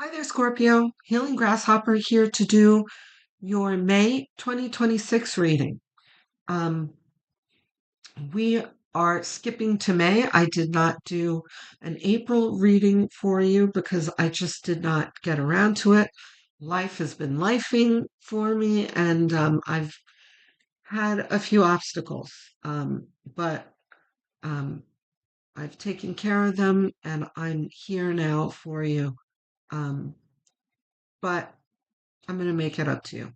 Hi there, Scorpio. Healing Grasshopper here to do your May 2026 reading. Um, we are skipping to May. I did not do an April reading for you because I just did not get around to it. Life has been lifing for me, and I've had a few obstacles, but um, I've taken care of them, and I'm here now for you. Um, but I'm going to make it up to you.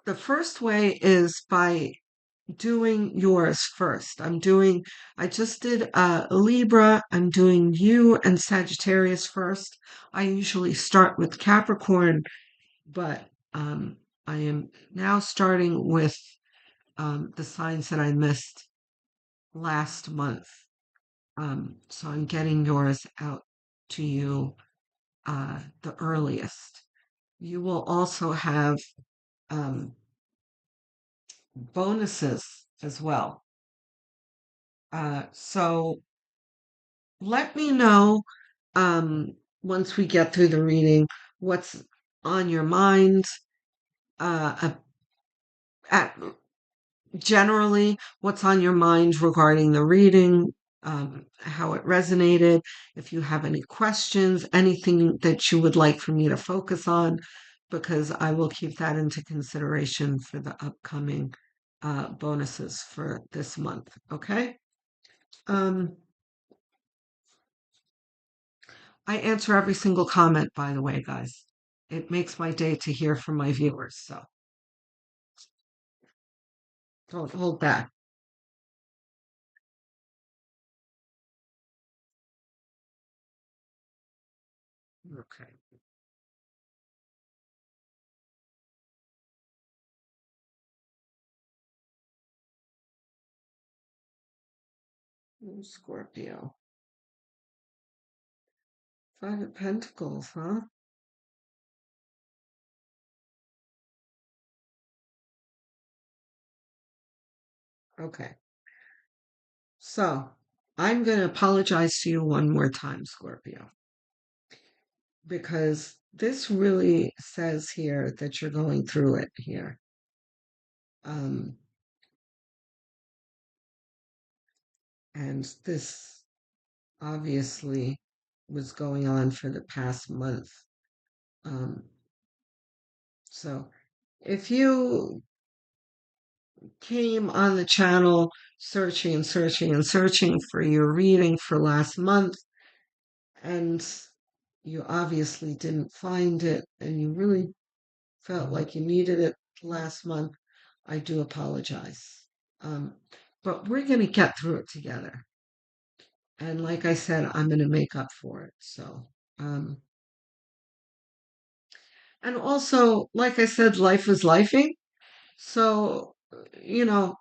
The first way is by doing yours first. I just did Libra. I'm doing you and Sagittarius first. I usually start with Capricorn, but I am now starting with the signs that I missed last month. So I'm getting yours out to you the earliest. You will also have um, bonuses as well. So let me know um, once we get through the reading what's on your mind. Uh, at, generally, what's on your mind regarding the reading, how it resonated, if you have any questions, anything that you would like for me to focus on, because I will keep that into consideration for the upcoming bonuses for this month. Okay? Um, I answer every single comment, by the way, guys. It makes my day to hear from my viewers, so don't hold back. Okay. Scorpio. Five of Pentacles, huh? Okay. So I'm going to apologize to you one more time, Scorpio, because this really says here that you're going through it here. Um, and this obviously was going on for the past month. Um, so if you came on the channel searching and searching and searching for your reading for last month, and you obviously didn't find it, and you really felt like you needed it last month, I do apologize. Um, but we're going to get through it together. And like I said, I'm going to make up for it. So, and also, like I said, life is lifing. So, you know,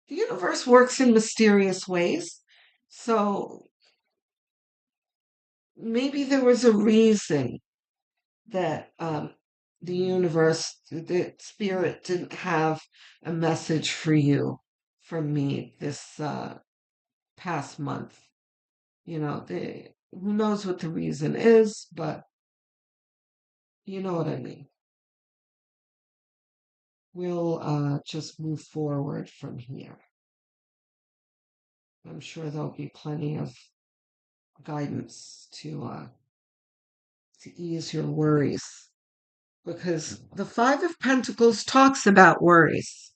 the universe works in mysterious ways. So maybe there was a reason that the universe, the spirit didn't have a message for you from me this past month. Who knows what the reason is, but you know what I mean. We'll just move forward from here. I'm sure there'll be plenty of guidance to ease your worries, because the Five of Pentacles talks about worries.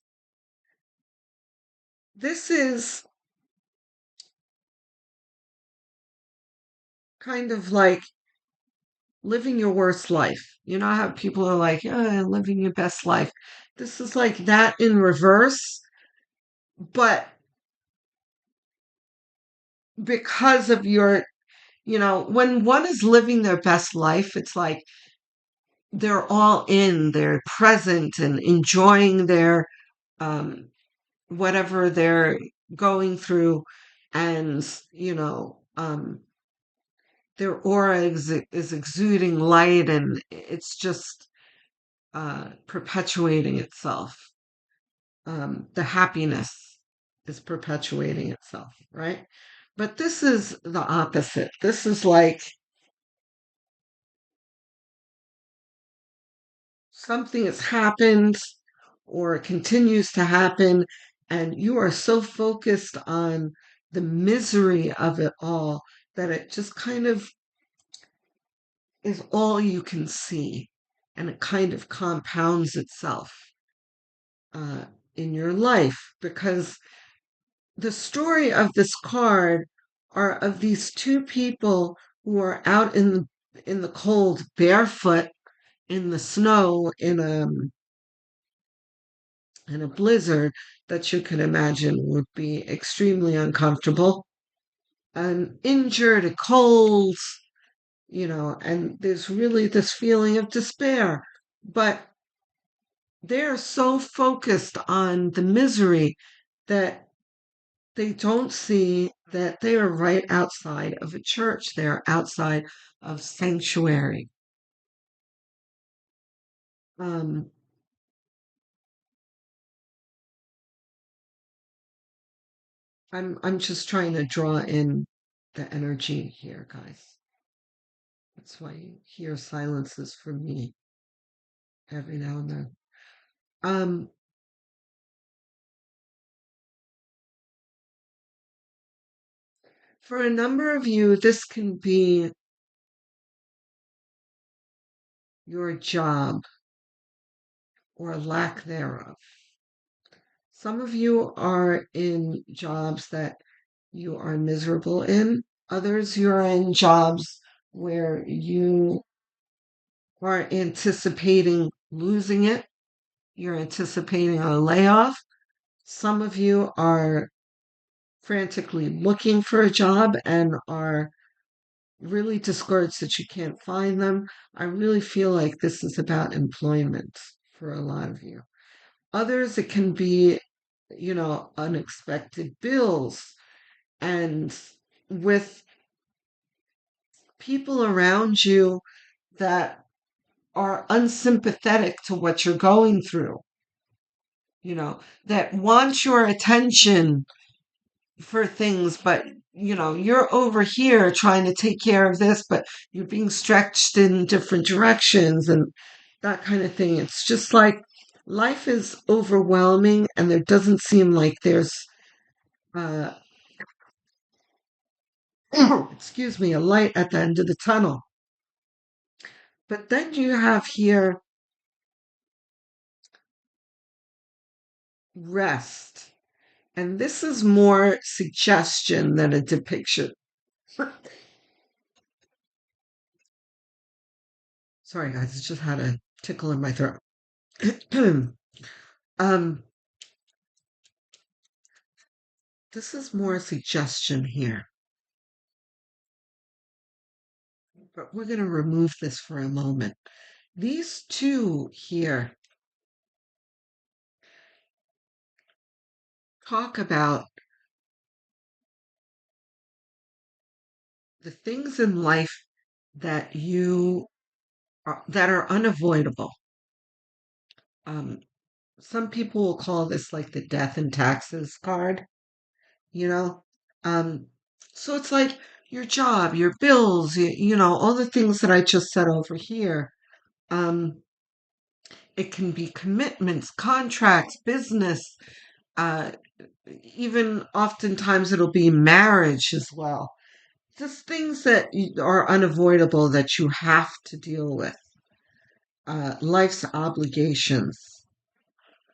This is kind of like living your worst life. You know how people are like, living your best life. This is like that in reverse, but because of when one is living their best life, it's like they're all in, they're present and enjoying their um, whatever they're going through, and their aura is exuding light, and it's just perpetuating itself. The happiness is perpetuating itself, right? But this is the opposite. This is like something has happened or continues to happen, and you are so focused on the misery of it all that it just kind of is all you can see, and it kind of compounds itself uh, in your life because the story of this card are of these two people who are out in the cold barefoot in the snow in a blizzard that you can imagine would be extremely uncomfortable and injured and cold, and there's really this feeling of despair. But they're so focused on the misery that they don't see that they are right outside of a church. They're outside of sanctuary. Um, I'm just trying to draw in the energy here, guys. That's why you hear silences from me every now and then. Um, for a number of you, this can be your job or lack thereof. Some of you are in jobs that you are miserable in. Others, you're in jobs where you are anticipating losing it. You're anticipating a layoff. Some of you are frantically looking for a job and are really discouraged that you can't find them. I really feel like this is about employment for a lot of you. Others, it can be, unexpected bills and with people around you that are unsympathetic to what you're going through, that want your attention for things, but you're over here trying to take care of this, but you're being stretched in different directions and that kind of thing. It's just like life is overwhelming and there doesn't seem like there's uh excuse me, a light at the end of the tunnel. But then you have here rest. And this is more suggestion than a depiction. Sorry, guys, I just had a tickle in my throat. um, this is more suggestion here, but we're going to remove this for a moment. These two here talk about the things in life that are unavoidable. Um, some people will call this like the death and taxes card, you know. Um, so it's like your job, your bills, all the things that I just said over here. Um, it can be commitments, contracts, business, uh, even oftentimes it'll be marriage as well. Just things that are unavoidable that you have to deal with. Life's obligations.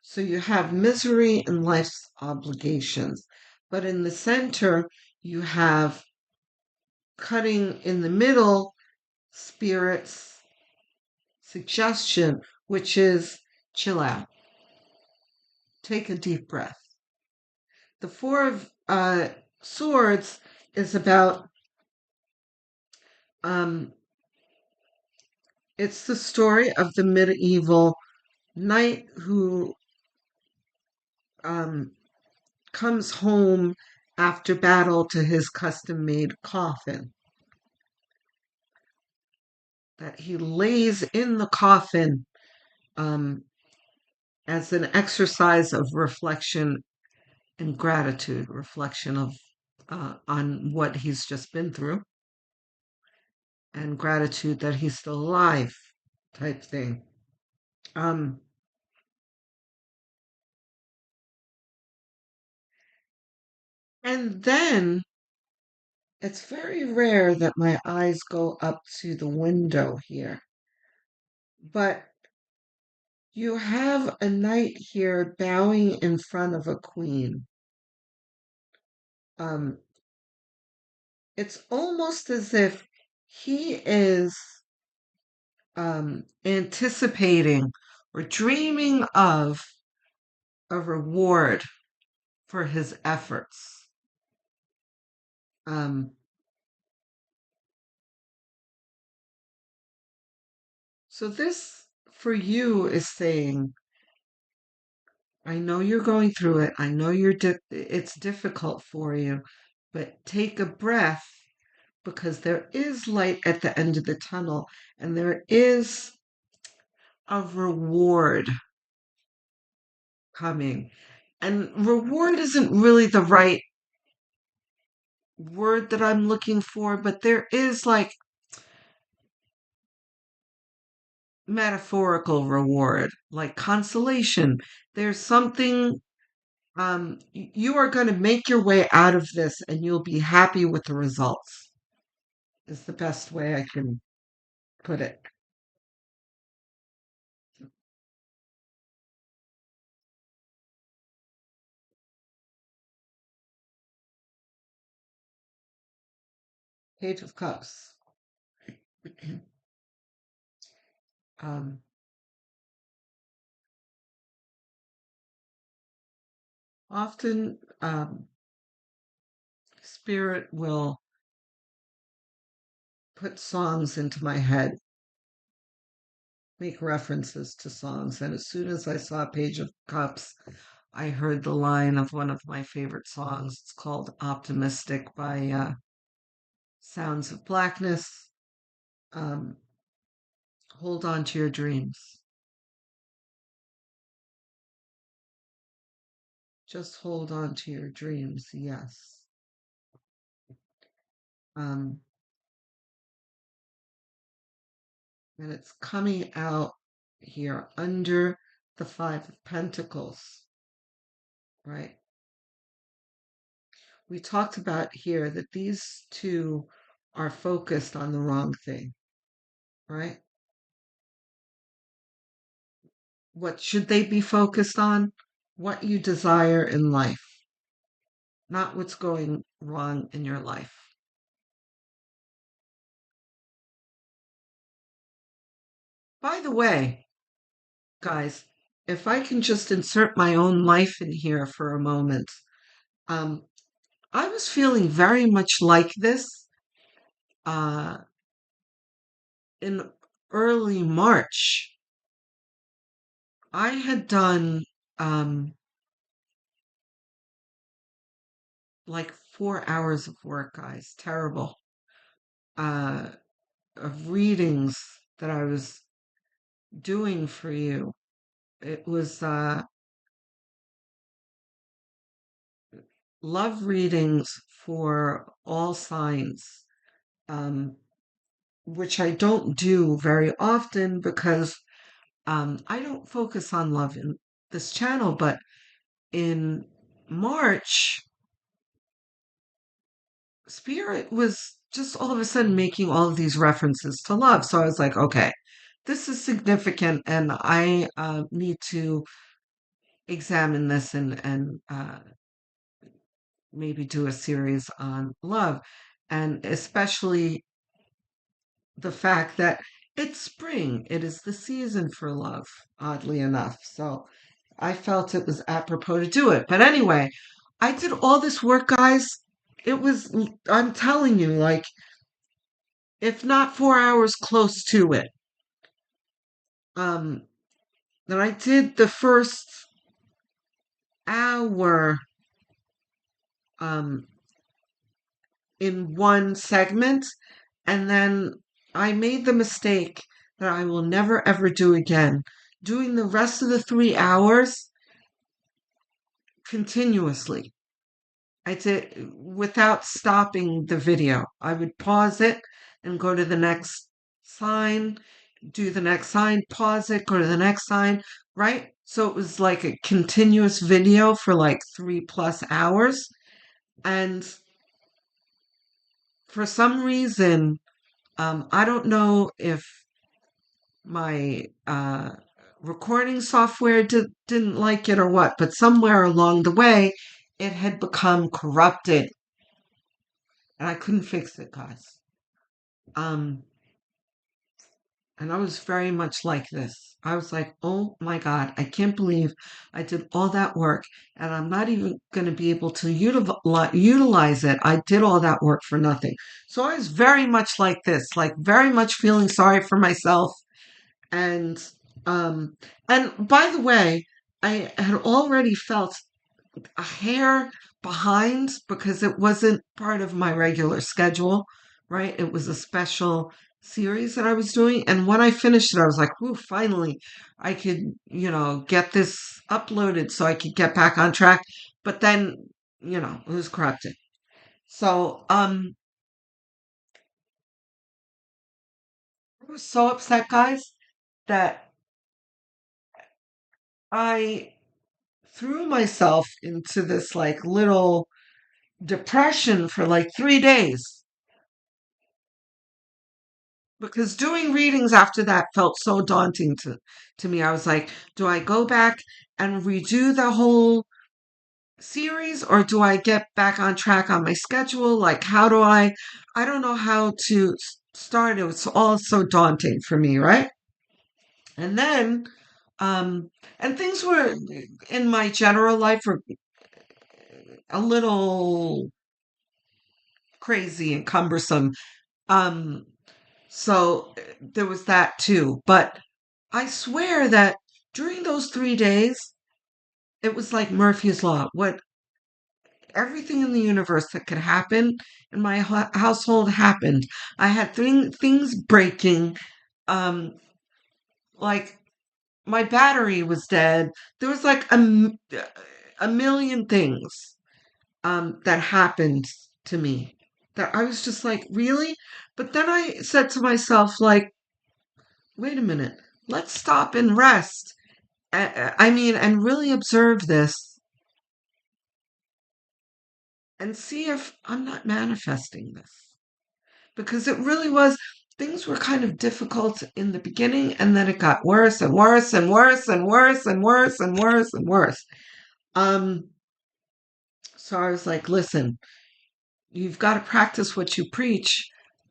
So you have misery and life's obligations. But in the center, you have cutting in the middle spirit's suggestion, which is chill out, take a deep breath. The Four of Swords is about, um, it's the story of the medieval knight who um, comes home after battle to his custom made coffin. That he lays in the coffin um, as an exercise of reflection and gratitude, reflection of on what he's just been through, and gratitude that he's still alive, type thing. Um, and then it's very rare that my eyes go up to the window here, but you have a knight here bowing in front of a queen. Um, it's almost as if he is anticipating or dreaming of a reward for his efforts. Um, so this for you is saying, I know you're going through it. I know it's difficult for you, but take a breath because there is light at the end of the tunnel and there is a reward coming. And reward isn't really the right word that I'm looking for, but there is like metaphorical reward, like consolation. There's something, you are going to make your way out of this and you'll be happy with the results, is the best way I can put it. Page of Cups. um, Often, Spirit will put songs into my head, make references to songs. And as soon as I saw Page of Cups, I heard the line of one of my favorite songs. It's called Optimistic by Sounds of Blackness. Um, Hold on to your dreams. Just hold on to your dreams, yes. Um, and it's coming out here under the Five of Pentacles, right? We talked about here that these two are focused on the wrong thing, right? What should they be focused on? What you desire in life, not what's going wrong in your life. By the way, guys, if I can just insert my own life in here for a moment, um, I was feeling very much like this uh, in early March. I had done like 4 hours of work, guys, terrible, uh, of readings that I was doing for you. It was love readings for all signs, um, which I don't do very often because I don't focus on love in this channel. But in March, Spirit was just all of a sudden making all of these references to love. So I was like, okay, this is significant, and I need to examine this and maybe do a series on love, and especially the fact that it's spring. It is the season for love, oddly enough. So I felt it was apropos to do it. But anyway, I did all this work, guys. It was, I'm telling you, like, if not 4 hours, close to it. Um, then I did the first hour um, in one segment, and then I made the mistake that I will never ever do again. Doing the rest of the 3 hours continuously. I did without stopping the video. I would pause it and go to the next sign do the next sign, pause it, go to the next sign, right? So it was like a continuous video for like 3+ hours. And for some reason, I don't know if my recording software didn't like it or what, but somewhere along the way, it had become corrupted and I couldn't fix it, guys. Um, and I was very much like this. I was like, oh my God, I can't believe I did all that work and I'm not even going to be able to utilize it. I did all that work for nothing. So I was very much like this, like very much feeling sorry for myself. And um, and by the way, I had already felt a hair behind because it wasn't part of my regular schedule, right? It was a special series that I was doing. And when I finished it, I was like, "Ooh, finally, I could, get this uploaded so I could get back on track." But then, it was corrupted. So, I was so upset, guys, that I threw myself into this like little depression for like 3 days because doing readings after that felt so daunting to me. I was like, do I go back and redo the whole series or do I get back on track on my schedule? Like, how do I don't know how to start. It was all so daunting for me, right? And then, um, and things were in my general life were a little crazy and cumbersome. Um, so there was that too. But I swear that during those 3 days, it was like Murphy's Law. What everything in the universe that could happen in my household happened. I had things breaking. Um, like my battery was dead. There was like a million things that happened to me that I was just like, really? But then I said to myself, like, wait a minute, let's stop and rest. I mean, and really observe this and see if I'm not manifesting this. Because it really was, things were kind of difficult in the beginning, and then it got worse and worse and worse and worse and worse and worse and worse. Um, so I was like, listen, you've got to practice what you preach.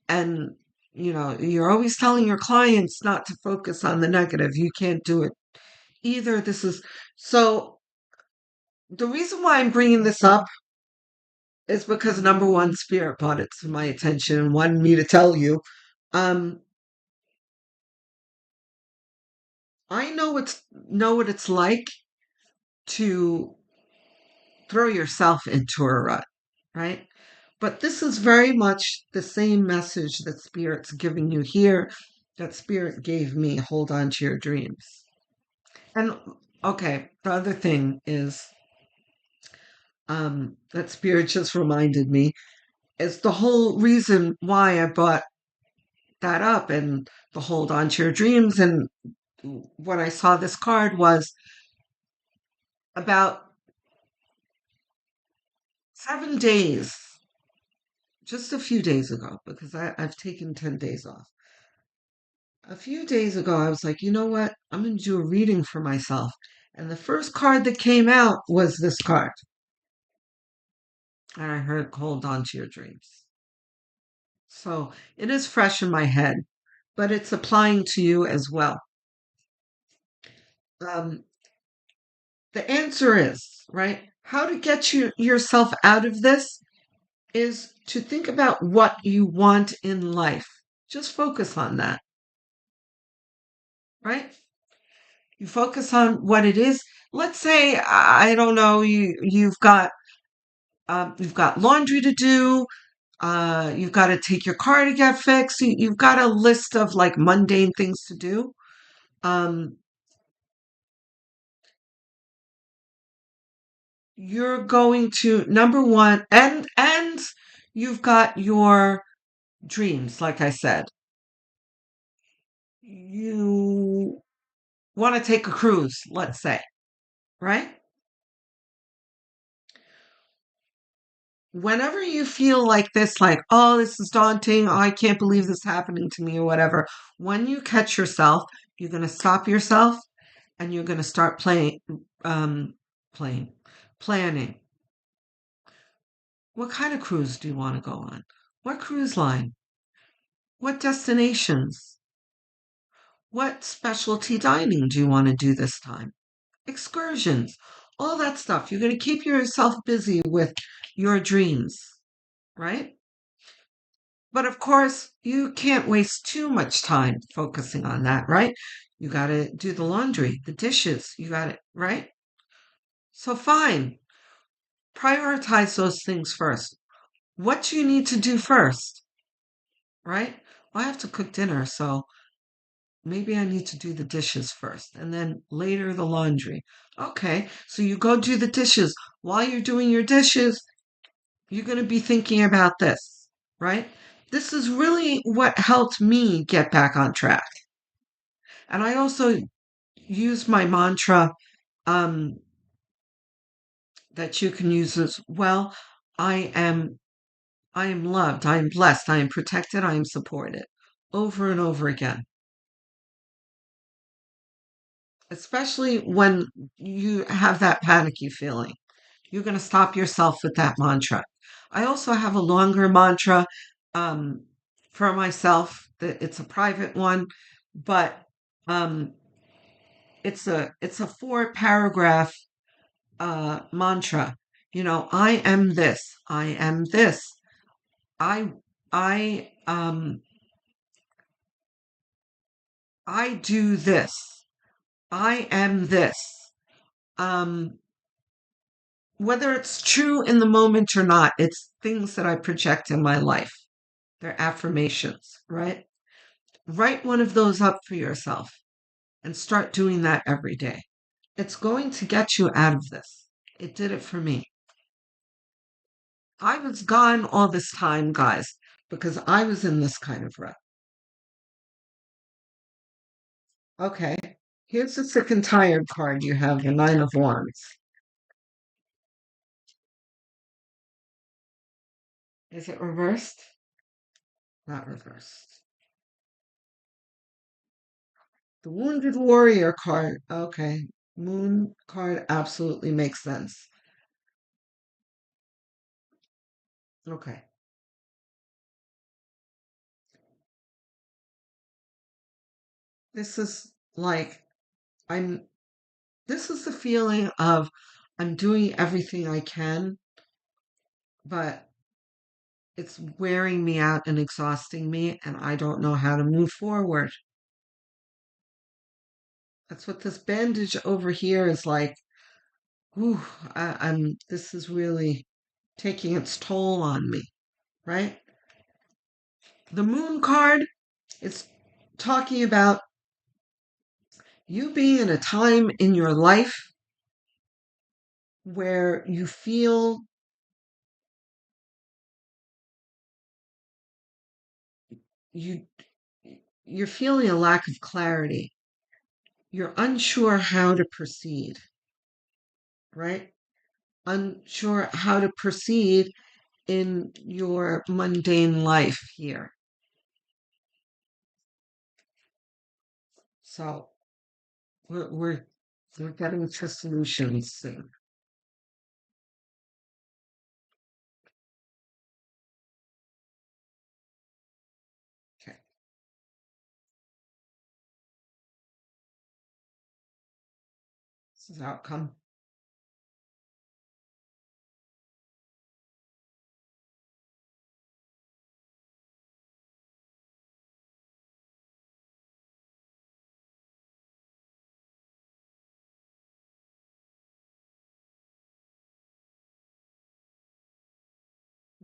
And, you're always telling your clients not to focus on the negative. You can't do it either. This is so the reason why I'm bringing this up is because number one, Spirit brought it to my attention and wanted me to tell you. Um, I know what it's like to throw yourself into a rut, right? But this is very much the same message that Spirit's giving you here, that Spirit gave me. Hold on to your dreams. And okay, the other thing is that Spirit just reminded me is the whole reason why I brought that up and the hold on to your dreams. And when I saw this card was about 7 days, just a few days ago, because I've taken 10 days off. A few days ago, I was like, you know what? I'm going to do a reading for myself. And the first card that came out was this card. And I heard, hold on to your dreams. So it is fresh in my head, but it's applying to you as well. Um, the answer is, right? How to get yourself out of this is to think about what you want in life. Just focus on that, right? You focus on what it is. Let's say, I don't know, you've got laundry to do. You've got to take your car to get fixed. You've got a list of like mundane things to do. Um, you're going to number one, and you've got your dreams, like I said. you want to take a cruise, let's say, right? Whenever you feel like this, like, oh, this is daunting, oh, I can't believe this is happening to me, or whatever, when you catch yourself, you're going to stop yourself and you're going to start um, playing, planning. What kind of cruise do you want to go on? What cruise line? What destinations? What specialty dining do you want to do this time? Excursions, all that stuff. You're going to keep yourself busy with your dreams, right? But of course, you can't waste too much time focusing on that, right? You got to do the laundry, the dishes, you got it, right? So fine, prioritize those things first. What do you need to do first, right? Well, I have to cook dinner, so maybe I need to do the dishes first and then later the laundry. Okay, so you go do the dishes. While you're doing your dishes, you're going to be thinking about this, right? This is really what helped me get back on track. And I also use my mantra um, that you can use as well. I am I am loved, I am blessed, I am protected, I am supported. Over and over again. Especially when you have that panicky feeling. You're going to stop yourself with that mantra. I also have a longer mantra um, for myself. It's a private one, but um, it's a 4 paragraph mantra. You know, I am this. I am this. I I I do this. I am this. Um, whether it's true in the moment or not, it's things that I project in my life. They're affirmations, right? Write one of those up for yourself and start doing that every day. It's going to get you out of this. It did it for me. I was gone all this time, guys, because I was in this kind of rut. Okay, here's the sick and tired card you have, the Nine of Wands. Is it reversed? Not reversed. The Wounded Warrior card. Okay, Moon card absolutely makes sense. Okay. This is like I'm this is the feeling of I'm doing everything I can, but it's wearing me out and exhausting me, and I don't know how to move forward. That's what this bandage over here is like. Whew, this is really taking its toll on me, right? The moon card is talking about you being in a time in your life where you feel you you're feeling a lack of clarity. You're unsure how to proceed, right? Unsure how to proceed in your mundane life here. So we're we're, we're getting to solutions soon. Okay, this is outcome.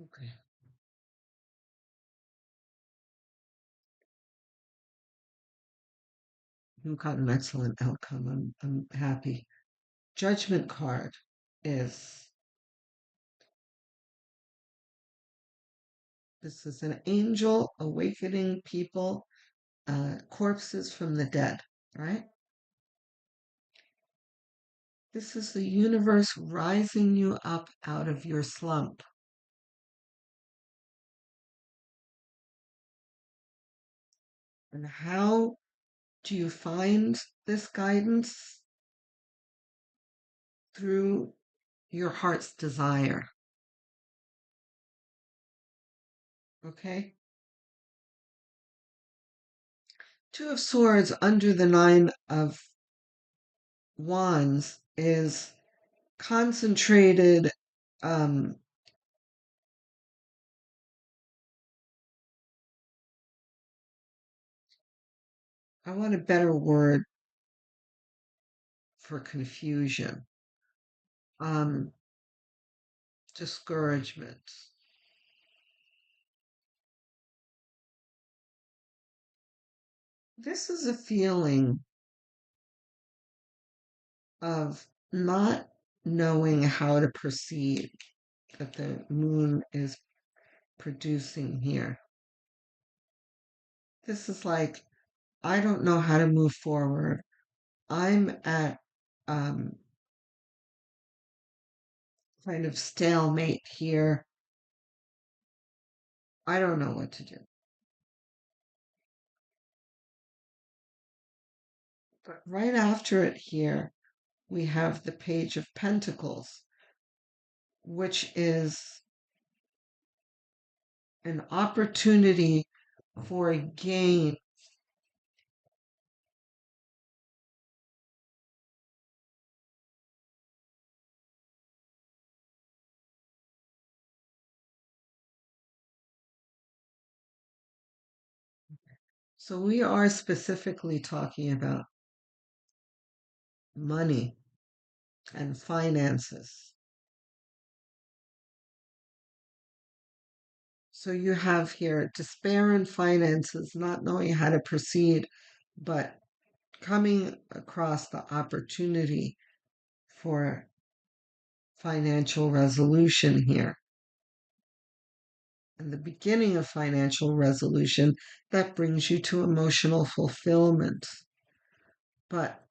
Okay, you've got an excellent outcome. I'm happy. Judgment card is this is an angel awakening people corpses from the dead, right? This is the universe rising you up out of your slump. And how do you find this guidance? Through your heart's desire. Okay? Two of Swords under the Nine of Wands is concentrated um, I want a better word for confusion. Um, Discouragement. This is a feeling of not knowing how to proceed that the moon is producing here. This is like, I don't know how to move forward. I'm at um, kind of stalemate here. I don't know what to do. But right after it here, we have the Page of Pentacles, which is an opportunity for a gain. So we are specifically talking about money and finances. So you have here despair in finances, not knowing how to proceed, but coming across the opportunity for financial resolution here. And the beginning of financial resolution that brings you to emotional fulfillment. But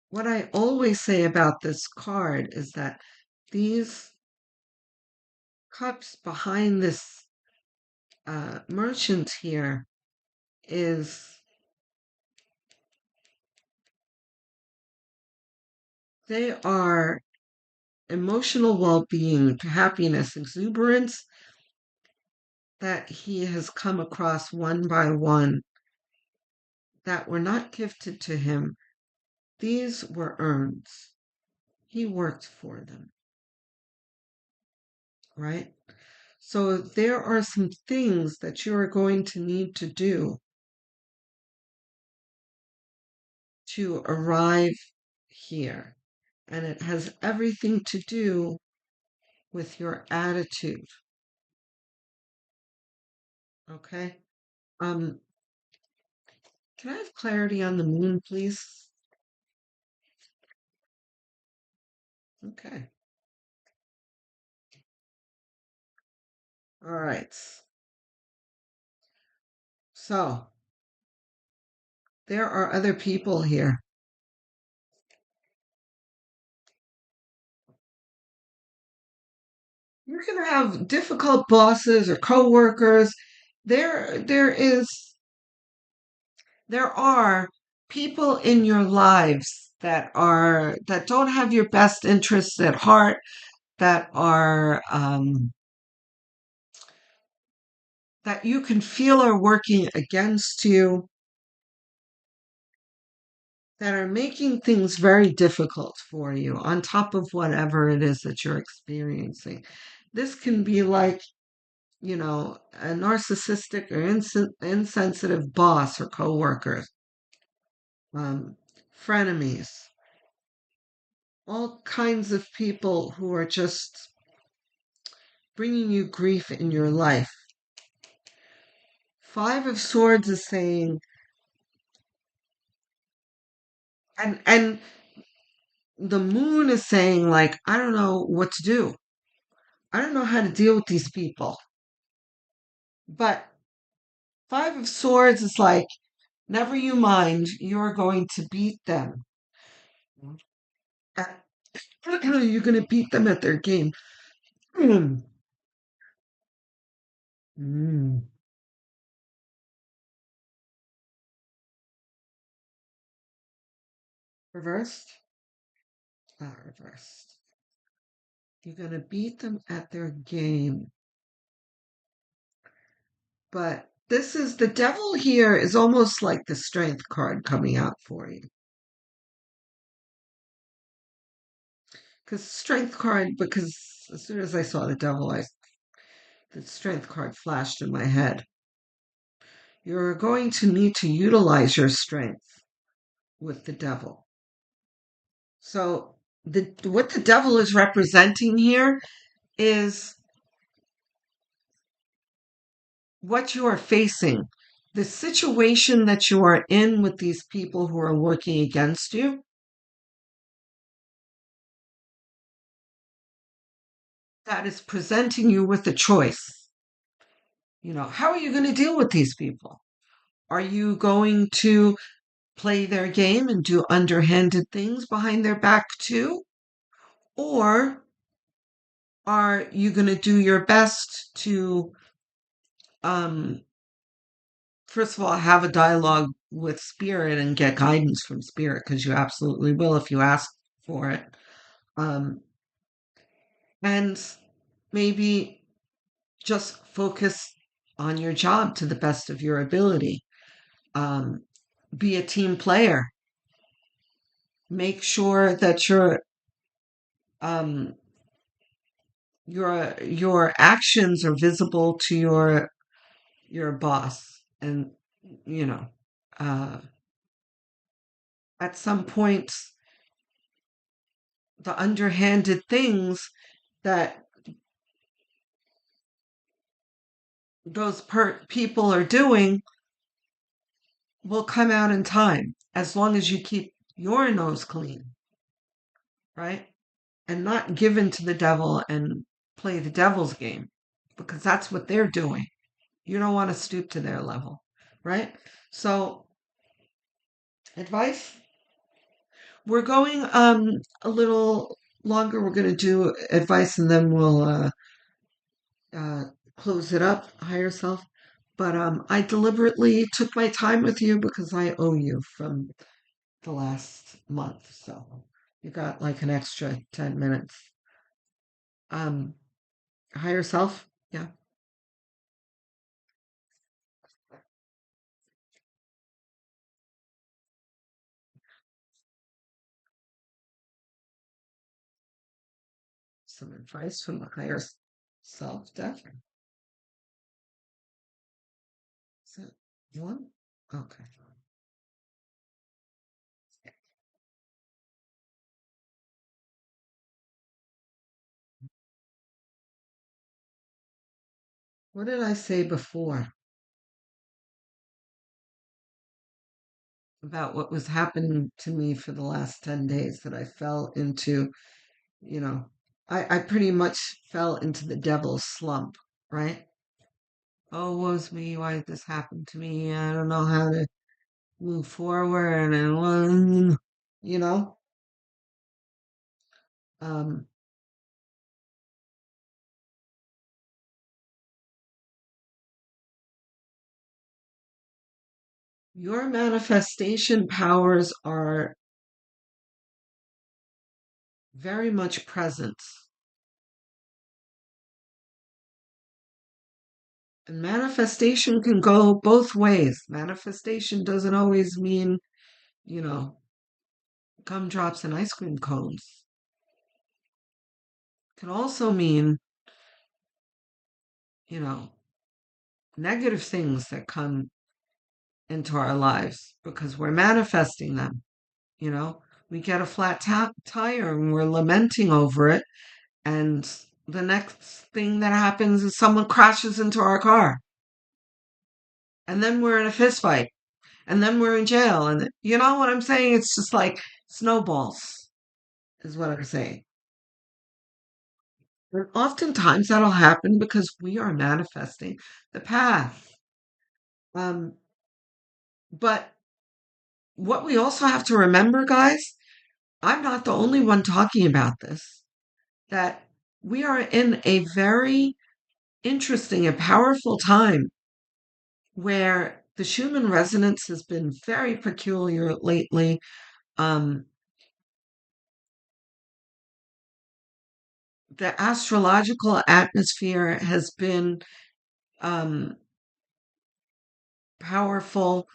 what I always say about this card is that these cups behind this merchant here is they are emotional well-being, happiness, exuberance that he has come across one by one that were not gifted to him. These were earned. He worked for them, right? So there are some things that you are going to need to do to arrive here. And it has everything to do with your attitude. Okay? Um, can I have clarity on the moon, please? Okay. All right. So there are other people here. You're going to have difficult bosses or coworkers. There are people in your lives that don't have your best interests at heart, that are that you can feel are working against you, that are making things very difficult for you on top of whatever it is that you're experiencing. This can be like, a narcissistic or insensitive boss or coworkers, um, frenemies, all kinds of people who are just bringing you grief in your life. Five of Swords is saying, and the moon is saying, like, I don't know what to do. I don't know how to deal with these people. But Five of Swords is like, never you mind, you're going to beat them. At- You're going to beat them at their game. Mm. Reversed? Ah, reversed. You're going to beat them at their game. But this is the devil here is almost like the strength card coming out for you. Because strength card, because as soon as I saw the devil, the strength card flashed in my head. You're going to need to utilize your strength with the devil. So what the devil is representing here is what you are facing. The situation that you are in with these people who are working against you, that is presenting you with a choice. How are you going to deal with these people? Are you going to play their game and do underhanded things behind their back too? Or are you going to do your best to, um, first of all, have a dialogue with spirit and get guidance from spirit? Because you absolutely will if you ask for it. Um, and maybe just focus on your job to the best of your ability. Um, be a team player. Make sure that um, your actions are visible to your boss, and you know, uh, at some point, the underhanded things that those people are doing will come out in time, as long as you keep your nose clean, right? And not give in to the devil and play the devil's game, because that's what they're doing. You don't want to stoop to their level, right? So, advice, we're going a little longer. We're going to do advice and then we'll uh, close it up, higher self. But I deliberately took my time with you because I owe you from the last month. So you got like an extra 10 minutes. Um, higher self, yeah. Some advice from the higher self, definitely. Is that one? Okay. What did I say before about what was happening to me for the last 10 days that I fell into, you know, I pretty much fell into the devil's slump, right? Oh, woe's me, why did this happen to me? I don't know how to move forward and, you know, um, your manifestation powers are very much present. And manifestation can go both ways. Manifestation doesn't always mean, you know, gumdrops and ice cream cones. It can also mean, you know, negative things that come into our lives because we're manifesting them. You know, we get a flat tire and we're lamenting over it. And the next thing that happens is someone crashes into our car. And then we're in a fist fight. And then we're in jail. And you know what I'm saying? It's just like snowballs, is what I'm saying. And oftentimes that'll happen because we are manifesting the path. Um, but what we also have to remember, guys, I'm not the only one talking about this, that we are in a very interesting and powerful time where the Schumann resonance has been very peculiar lately. Um, the astrological atmosphere has been um, powerful.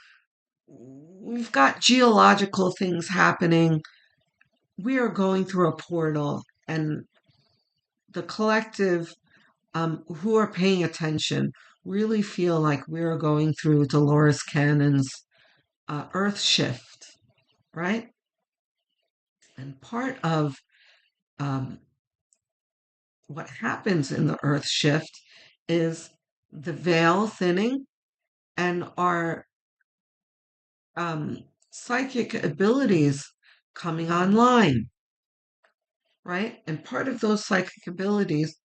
We've got geological things happening. We are going through a portal, and the collective who are paying attention really feel like we're going through Dolores Cannon's Earth shift, right? And part of um, what happens in the Earth shift is the veil thinning and our um, psychic abilities coming online, right? And part of those psychic abilities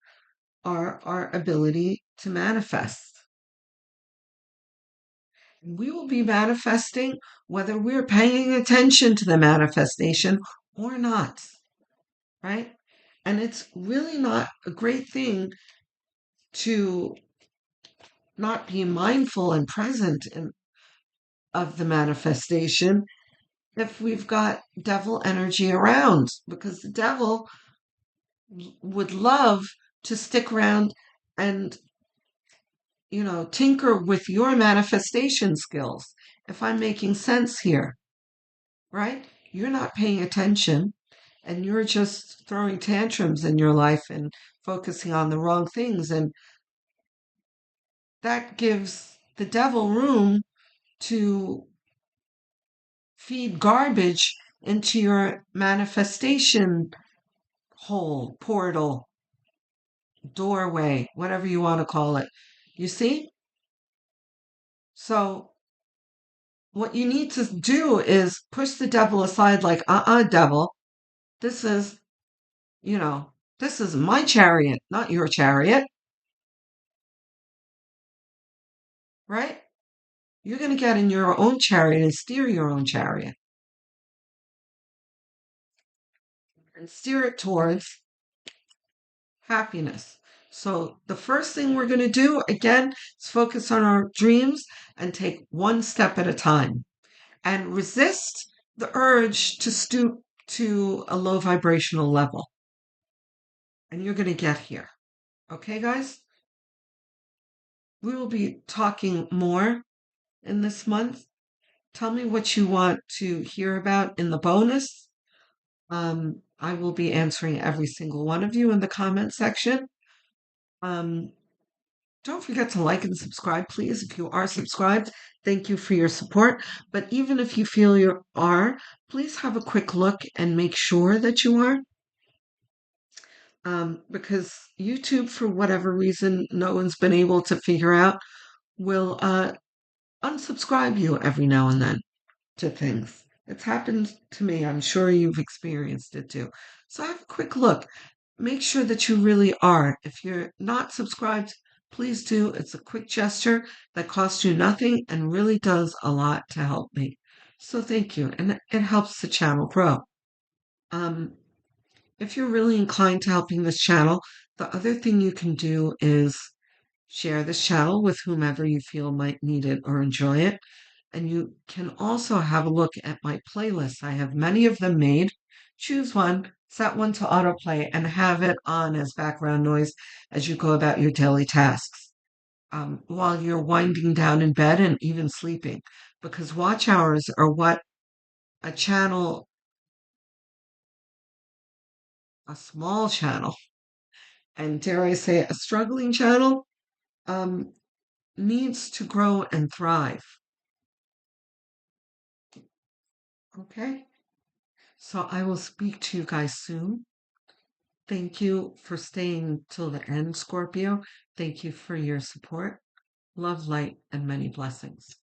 are our ability to manifest. We will be manifesting whether we're paying attention to the manifestation or not, right? And it's really not a great thing to not be mindful and present of the manifestation if we've got devil energy around, because the devil would love to stick around and, tinker with your manifestation skills. If I'm making sense here, right? You're not paying attention and you're just throwing tantrums in your life and focusing on the wrong things. And that gives the devil room to feed garbage into your manifestation hole, portal, doorway, whatever you want to call it. You see? So, what you need to do is push the devil aside, like, devil, this is, you know, this is my chariot, not your chariot, right? You're going to get in your own chariot and steer your own chariot and steer it towards happiness. So, the first thing we're going to do, again, is focus on our dreams and take one step at a time and resist the urge to stoop to a low vibrational level. And you're going to get here. Okay, guys? We will be talking more in this month. Tell me what you want to hear about in the bonus. I will be answering every single one of you in the comment section. Um, don't forget to like and subscribe, please. If you are subscribed, thank you for your support. But even if you feel you are, please have a quick look and make sure that you are. Because YouTube, for whatever reason, no one's been able to figure out, will unsubscribe you every now and then to things. It's happened to me. I'm sure you've experienced it too. So have a quick look. Make sure that you really are. If you're not subscribed, please do. It's a quick gesture that costs you nothing and really does a lot to help me. So thank you. And it helps the channel grow. Um, if you're really inclined to helping this channel, the other thing you can do is share this channel with whomever you feel might need it or enjoy it. And you can also have a look at my playlists. I have many of them made. Choose one, set one to autoplay, and have it on as background noise as you go about your daily tasks, while you're winding down in bed and even sleeping. Because watch hours are what a channel, a small channel, and dare I say a struggling channel, um, needs to grow and thrive. Okay? So I will speak to you guys soon. Thank you for staying till the end, Scorpio. Thank you for your support. Love, light, and many blessings.